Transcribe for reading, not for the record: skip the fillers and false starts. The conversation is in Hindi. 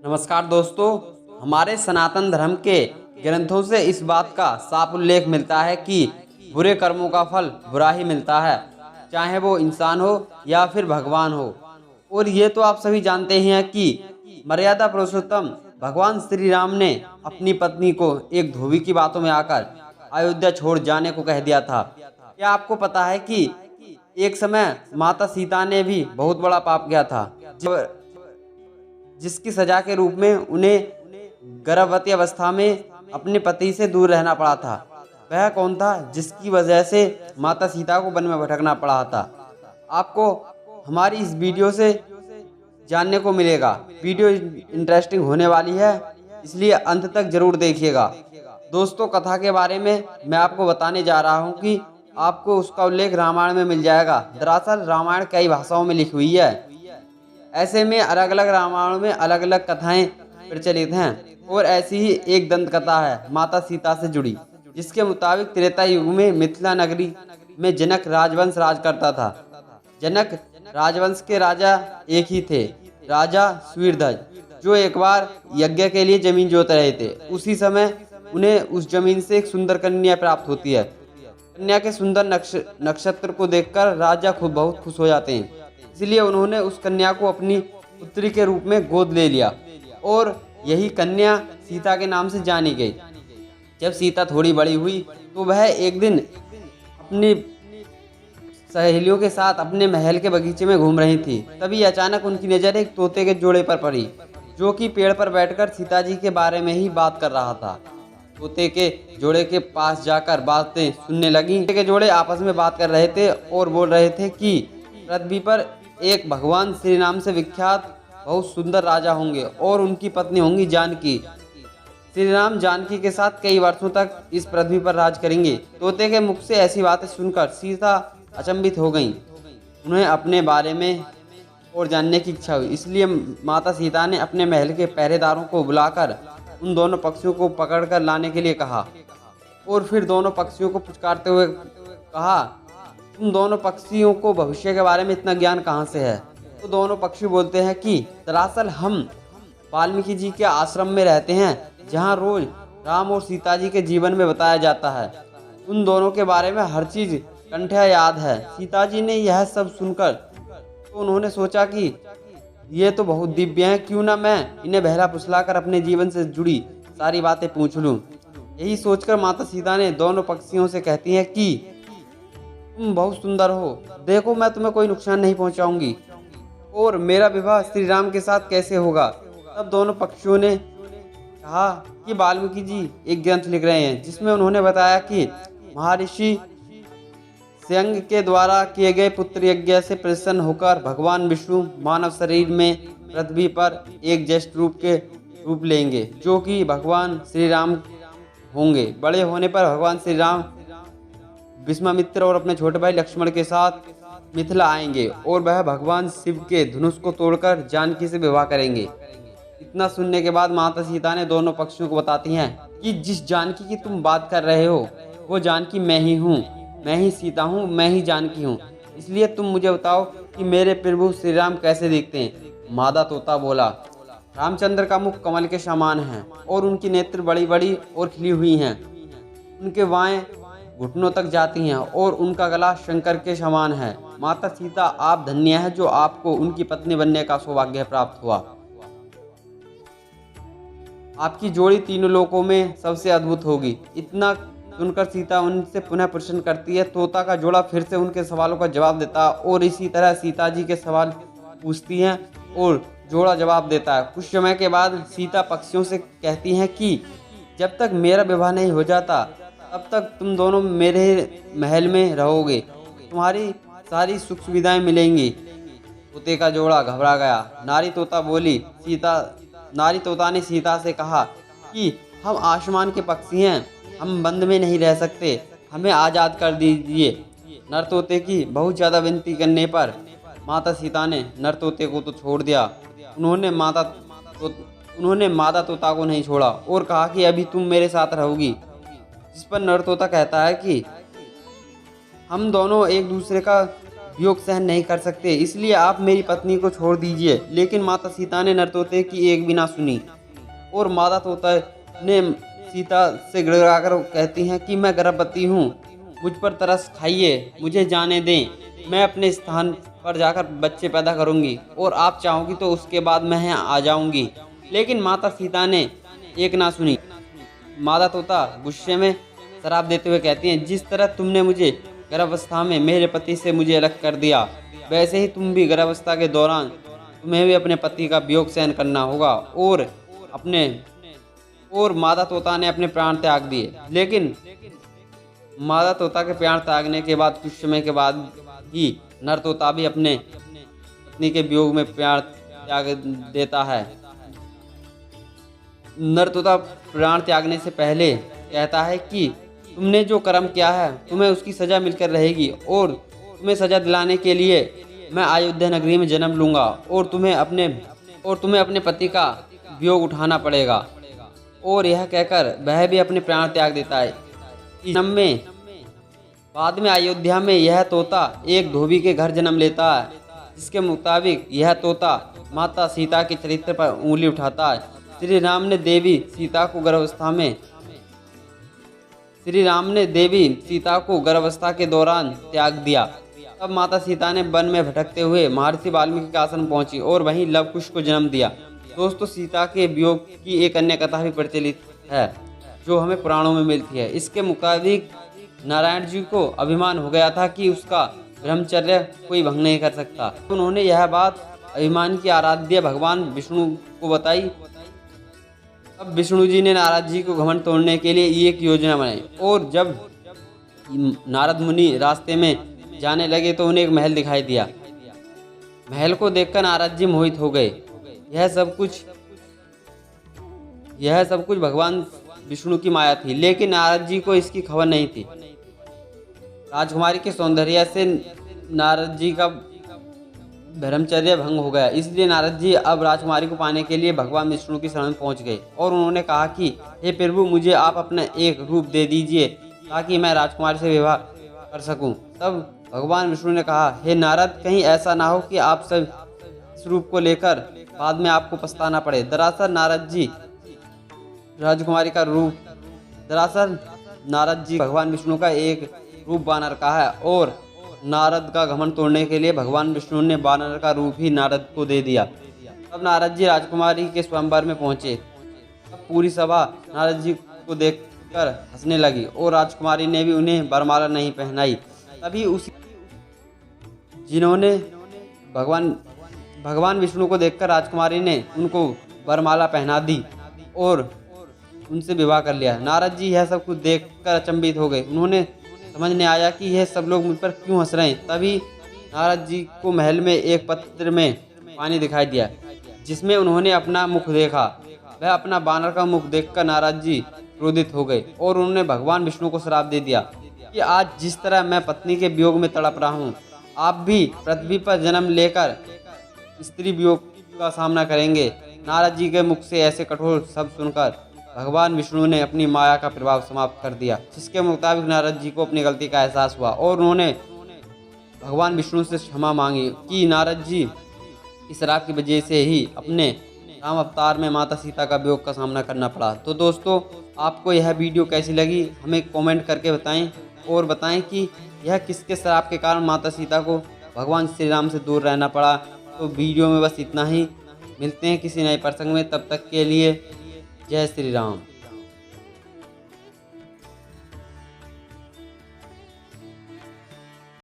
नमस्कार दोस्तों। हमारे सनातन धर्म के ग्रंथों से इस बात का साफ उल्लेख मिलता है कि बुरे कर्मों का फल बुरा ही मिलता है, चाहे वो इंसान हो या फिर भगवान हो। और ये तो आप सभी जानते ही हैं कि मर्यादा पुरुषोत्तम भगवान श्री राम ने अपनी पत्नी को एक धोबी की बातों में आकर अयोध्या छोड़ जाने को कह दिया था। क्या आपको पता है कि एक समय माता सीता ने भी बहुत बड़ा पाप किया था, जिसकी सजा के रूप में उन्हें गर्भवती अवस्था में अपने पति से दूर रहना पड़ा था। वह कौन था जिसकी वजह से माता सीता को वन में भटकना पड़ा था? आपको हमारी इस वीडियो से जानने को मिलेगा। वीडियो इंटरेस्टिंग होने वाली है, इसलिए अंत तक जरूर देखिएगा। दोस्तों, कथा के बारे में मैं आपको बताने जा रहा हूँ कि आपको उसका उल्लेख रामायण में मिल जाएगा। दरअसल रामायण कई भाषाओं में लिखी हुई है। ऐसे में अलग अलग रामायणों में अलग अलग कथाएं प्रचलित हैं और ऐसी ही एक दंत कथा है माता सीता से जुड़ी, जिसके मुताबिक त्रेता युग में मिथिला नगरी में जनक राजवंश राज करता था। जनक राजवंश के राजा एक ही थे, राजा सूर्यध्वज, जो एक बार यज्ञ के लिए जमीन जोत रहे थे। उसी समय उन्हें उस जमीन से एक सुंदर कन्या प्राप्त होती है। कन्या के सुंदर नक्षत्र को देखकर राजा खूब बहुत खुश हो जाते हैं। इसलिए उन्होंने उस कन्या को अपनी पुत्री के रूप में गोद ले लिया और यही कन्या सीता के नाम से जानी गई। जब सीता थोड़ी बड़ी हुई तो वह एक दिन अपनी सहेलियों के साथ अपने महल के बगीचे में घूम रही थी। तभी अचानक उनकी नज़र एक तोते के जोड़े पर पड़ी, जो कि पेड़ पर बैठकर सीता जी के बारे में ही बात कर रहा था। तोते के जोड़े के पास जाकर बातें सुनने लगी। तोते के जोड़े आपस में बात कर रहे थे और बोल रहे थे कि पृथ्वी पर एक भगवान श्री राम से विख्यात बहुत सुंदर राजा होंगे और उनकी पत्नी होंगी जानकी। श्री राम जानकी के साथ कई वर्षों तक इस पृथ्वी पर राज करेंगे। तोते के मुख से ऐसी बातें सुनकर सीता अचंभित हो गईं। उन्हें अपने बारे में और जानने की इच्छा हुई, इसलिए माता सीता ने अपने महल के पहरेदारों को बुलाकर उन दोनों पक्षियों को पकड़कर लाने के लिए कहा और फिर दोनों पक्षियों को पुचकारते हुए कहा, तुम दोनों पक्षियों को भविष्य के बारे में इतना ज्ञान कहाँ से है? तो दोनों पक्षी बोलते हैं कि दरअसल हम वाल्मीकि जी के आश्रम में रहते हैं, जहाँ रोज राम और सीता जी के जीवन में बताया जाता है। उन दोनों के बारे में हर चीज कंठ्या याद है। सीता जी ने यह सब सुनकर तो उन्होंने सोचा कि ये तो बहुत दिव्य हैं, क्यों ना मैं इन्हें बहला फुसलाकर अपने जीवन से जुड़ी सारी बातें पूछ लूँ। यही सोचकर माता सीता ने दोनों पक्षियों से कहती हैं कि तुम बहुत सुंदर हो, देखो मैं तुम्हें कोई नुकसान नहीं पहुंचाऊंगी और मेरा विवाह श्री राम के साथ कैसे होगा? तब दोनों पक्षियों ने कहा कि वाल्मीकि जी एक ग्रंथ लिख रहे हैं, जिसमें उन्होंने बताया कि महर्षि स्यंग के द्वारा किए गए पुत्र यज्ञ से प्रसन्न होकर भगवान विष्णु मानव शरीर में पृथ्वी पर एक ज्येष्ठ रूप लेंगे, जो कि भगवान श्री राम होंगे। बड़े होने पर भगवान श्री राम विश्वामित्र और अपने छोटे भाई लक्ष्मण के साथ मिथिला आएंगे और वह भगवान शिव के धनुष को तोड़कर जानकी से विवाह करेंगे। इतना सुनने के बाद माता सीता ने दोनों पक्षियों को बताती हैं कि जिस जानकी की तुम बात कर रहे हो वो जानकी मैं ही हूँ, मैं ही सीता हूँ, मैं ही जानकी हूँ। इसलिए तुम मुझे बताओ कि मेरे प्रभु श्री राम कैसे दिखते हैं? मादा तोता बोला, रामचंद्र का मुख कमल के समान है और उनकी नेत्र बड़ी बड़ी और खिली हुई हैं। उनके बाएं घुटनों तक जाती हैं और उनका गला शंकर के समान है। माता सीता, आप धन्य हैं जो आपको उनकी पत्नी बनने का सौभाग्य प्राप्त हुआ। आपकी जोड़ी तीनों लोकों में सबसे अद्भुत होगी। इतना सुनकर सीता उनसे पुनः प्रश्न करती है। तोता का जोड़ा फिर से उनके सवालों का जवाब देता है और इसी तरह सीता जी के सवाल पूछती हैं और जोड़ा जवाब देता है। कुछ समय के बाद सीता पक्षियों से कहती हैं कि जब तक मेरा विवाह नहीं हो जाता तब तक तुम दोनों मेरे महल में रहोगे, तुम्हारी सारी सुख सुविधाएं मिलेंगी। तोते का जोड़ा घबरा गया। नारी तोता ने सीता से कहा कि हम आसमान के पक्षी हैं, हम बंद में नहीं रह सकते, हमें आज़ाद कर दीजिए। नर तोते की बहुत ज़्यादा विनती करने पर माता सीता ने नर तोते को तो छोड़ दिया। उन्होंने मादा तोता को नहीं छोड़ा और कहा कि अभी तुम मेरे साथ रहोगी। जिस पर नर तोता कहता है कि हम दोनों एक दूसरे का वियोग सहन नहीं कर सकते, इसलिए आप मेरी पत्नी को छोड़ दीजिए। लेकिन माता सीता ने नरतोते की एक भी ना सुनी और माता तोता ने सीता से गिड़गिड़ाकर कहती हैं कि मैं गर्भवती हूँ, मुझ पर तरस खाइए, मुझे जाने दें, मैं अपने स्थान पर जाकर बच्चे पैदा करूँगी और आप चाहोगी तो उसके बाद मैं यहाँ आ जाऊँगी। लेकिन माता सीता ने एक ना सुनी। माता तोता गुस्से में शराब देते हुए कहती हैं, जिस तरह तुमने मुझे गर्भावस्था में मेरे पति से मुझे अलग कर दिया, वैसे ही तुम भी गर्भावस्था के दौरान तुम्हें भी अपने पति का वियोग सहन करना होगा। और माता तोता ने अपने प्राण त्याग दिए। लेकिन माता तोता के प्राण त्यागने के बाद कुछ समय के बाद ही नर तोता भी अपने पत्नी के वियोग में प्राण त्याग देता है। नर तोता प्राण त्यागने से पहले कहता है कि तुमने जो कर्म किया है तुम्हें उसकी सज़ा मिलकर रहेगी और तुम्हें सज़ा दिलाने के लिए मैं अयोध्या नगरी में जन्म लूँगा और तुम्हें अपने पति का वियोग उठाना पड़ेगा। और यह कहकर वह भी अपने प्राण त्याग देता है। जन्म में बाद में अयोध्या में यह तोता एक धोबी के घर जन्म लेता है, जिसके मुताबिक यह तोता माता सीता के चरित्र पर उंगली उठाता है। श्री राम ने देवी सीता को गर्भावस्था के दौरान त्याग दिया। तब माता सीता ने वन में भटकते हुए महर्षि वाल्मीकि के आश्रम पहुंची और वहीं लवकुश को जन्म दिया। दोस्तों, सीता के वियोग की एक अन्य कथा भी प्रचलित है जो हमें पुराणों में मिलती है। इसके मुताबिक नारायण जी को अभिमान हो गया था कि उसका ब्रह्मचर्य कोई भंग नहीं कर सकता। उन्होंने यह बात अभिमान की आराध्य भगवान विष्णु को बताई। अब विष्णु जी ने नारद जी को घमंड तोड़ने के लिए एक योजना बनाई और जब नारद मुनि रास्ते में जाने लगे तो उन्हें एक महल दिखाई दिया। महल को देखकर नारद जी मोहित हो गए। यह सब कुछ भगवान विष्णु की माया थी, लेकिन नारद जी को इसकी खबर नहीं थी। राजकुमारी के सौंदर्य से नारद जी का ब्रह्मचर्य भंग हो गया, इसलिए नारद जी अब राजकुमारी को पाने के लिए भगवान विष्णु की शरण में पहुंच गए और उन्होंने कहा कि हे प्रभु, मुझे आप अपना एक रूप दे दीजिए ताकि मैं राजकुमारी से विवाह कर सकूं। तब भगवान विष्णु ने कहा, हे नारद, कहीं ऐसा ना हो कि आप सब इस रूप को लेकर बाद में आपको पछताना पड़े। दरअसल नारद जी भगवान विष्णु का एक रूप वानर का है और नारद का घमंड तोड़ने के लिए भगवान विष्णु ने वानर का रूप ही नारद को दे दिया। तब नारद जी राजकुमारी के स्वयंवर में पहुंचे। तब पूरी सभा नारद जी को देखकर हंसने लगी और राजकुमारी ने भी उन्हें वरमाला नहीं पहनाई। तभी जिन्होंने भगवान विष्णु को देखकर राजकुमारी ने उनको वरमाला पहना दी और उनसे विवाह कर लिया। नारद जी यह सब कुछ देखकर अचंभित हो गए। उन्होंने समझ नहीं आया कि यह सब लोग मुझ पर क्यों हंस रहे हैं। तभी नारद जी को महल में एक पत्र में पानी दिखाई दिया जिसमें उन्होंने अपना मुख देखा। वह अपना बानर का मुख देखकर नारद जी क्रोधित हो गए और उन्होंने भगवान विष्णु को श्राप दे दिया कि आज जिस तरह मैं पत्नी के वियोग में तड़प रहा हूँ, आप भी पृथ्वी पर जन्म लेकर स्त्री वियोग का सामना करेंगे। नारद जी के मुख से ऐसे कठोर शब्द सुनकर भगवान विष्णु ने अपनी माया का प्रभाव समाप्त कर दिया, जिसके मुताबिक नारद जी को अपनी गलती का एहसास हुआ और उन्होंने भगवान विष्णु से क्षमा मांगी कि नारद जी इस श्राप की वजह से ही अपने राम अवतार में माता सीता का वियोग का सामना करना पड़ा। तो दोस्तों, आपको यह वीडियो कैसी लगी हमें कमेंट करके बताएं और बताएं कि यह किसके श्राप के कारण माता सीता को भगवान श्री राम से दूर रहना पड़ा। तो वीडियो में बस इतना ही, मिलते हैं किसी नए प्रसंग में, तब तक के लिए जय श्री राम।